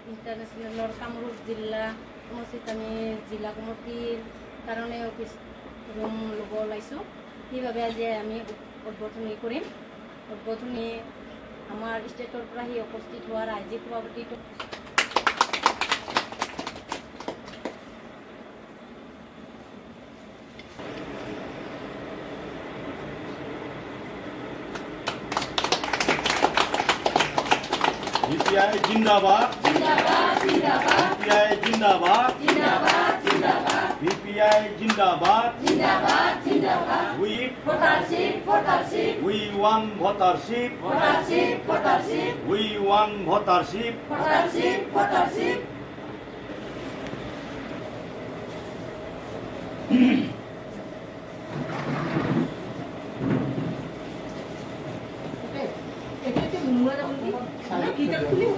ইন্টাৰনেশ্যনেলৰ কামৰূপ জিলা সমষ্টিত আমি জিলা কমিটিৰ কাৰণে অফিচ ৰুম ল'ব ওলাইছোঁ। সেইবাবে আজি আমি উদ্বোধনী কৰিম। উদ্বোধনী আমাৰ ষ্টেটৰ পৰা সি উপস্থিত হোৱা ৰাজ্যিক সভাপতিটো BPI जिंदाबाद जिंदाबाद जिंदाबाद BPI जिंदाबाद जिंदाबाद जिंदाबाद BPI जिंदाबाद जिंदाबाद जिंदाबाद We votership We want votership We want votership kita boleh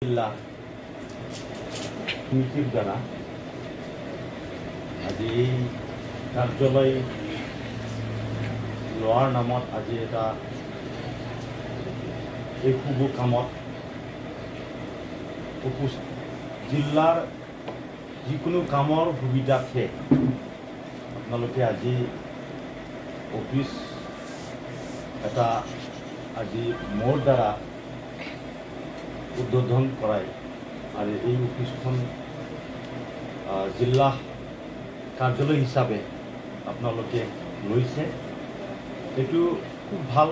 जिला समितिर द्वारा आज कार्यालय लोৱাৰ नामत आज এটা শুভ কামত জিলাৰ যিকোনো কামৰ সুবিধাৰ্থে আপোনালোকে আজি অফিচ এটা আজি মোৰ দ্বাৰা উদ্বোধন কৰায় আৰু এই অফিসখন জিলা কাৰ্যালয় হিচাপে আপোনালোকে লৈছে। এইটো খুব ভাল।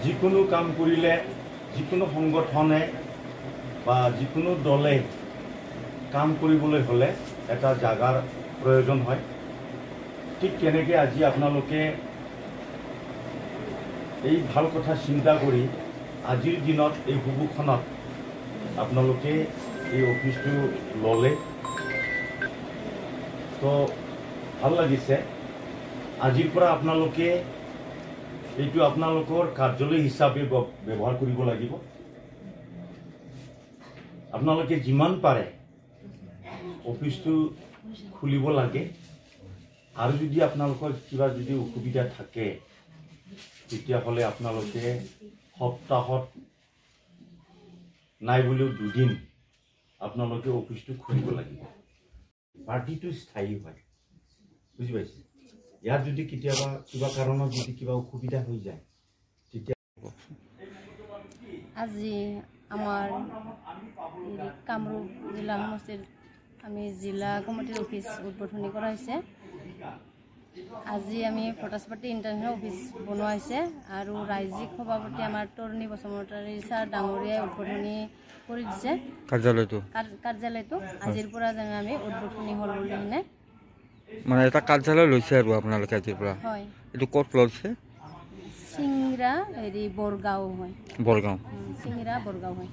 যিকোনো কাম কৰিলে যিকোনো সংগঠনে বা যিকোনো দলে কাম কৰিবলৈ হ'লে এটা জাগাৰ প্ৰয়োজন হয়। ঠিক তেনেকৈ আজি আপোনালোকে এই ভাল কথা চিন্তা কৰি আজিৰ দিনত এই শুভখনত আপোনালোকে এই অফিসটো ল'লে তো ভাল লাগিছে। আজিৰ পৰা আপোনালোকে এইটো আপোনালোকৰ কাৰ্যালয় হিচাপে ব্যৱহাৰ কৰিব লাগিব। আপোনালোকে যিমান পাৰে অফিসটো খুলিব লাগে আৰু যদি আপোনালোকৰ কিবা যদি অসুবিধা থাকে তেতিয়াহ'লে আপোনালোকে সপ্তাহত নাই বুলিও দুদিন আপোনালোকে অফিসটো খুলিব লাগিব। পাৰ্টিটো স্থায়ী হয়, বুজি পাইছে। ইয়াত যদি কেতিয়াবা কিবা কাৰণত যদি কিবা অসুবিধা হৈ যায় তেতিয়া আজি আমাৰ কামৰূপ জিলা সমষ্টিত আমি জিলা কমিটিৰ অফিচ উদ্বোধনী কৰা হৈছে। আজি আমি ফটাছপাটি ইণ্টাৰনেশ্যনেল অফিচ বনোৱা হৈছে আৰু ৰাজ্যিক সভাপতি আমাৰ তৰুণী বসুমতাৰী ছাৰ ডাঙৰীয়াই উদ্বোধনী কৰি দিছে কাৰ্যালয়টো। আজিৰ পৰা যেনে আমি উদ্বোধনী হ'ল বুলি কিনে মানে এটা কাৰ্যালয় লৈছে আৰু আপোনালোকে আজিৰ পৰা। হয়, এইটো ক'ত লৈছে? চিংৰা বৰগাঁও হয়। বৰগাঁও চিংৰা বৰগাঁও হয়।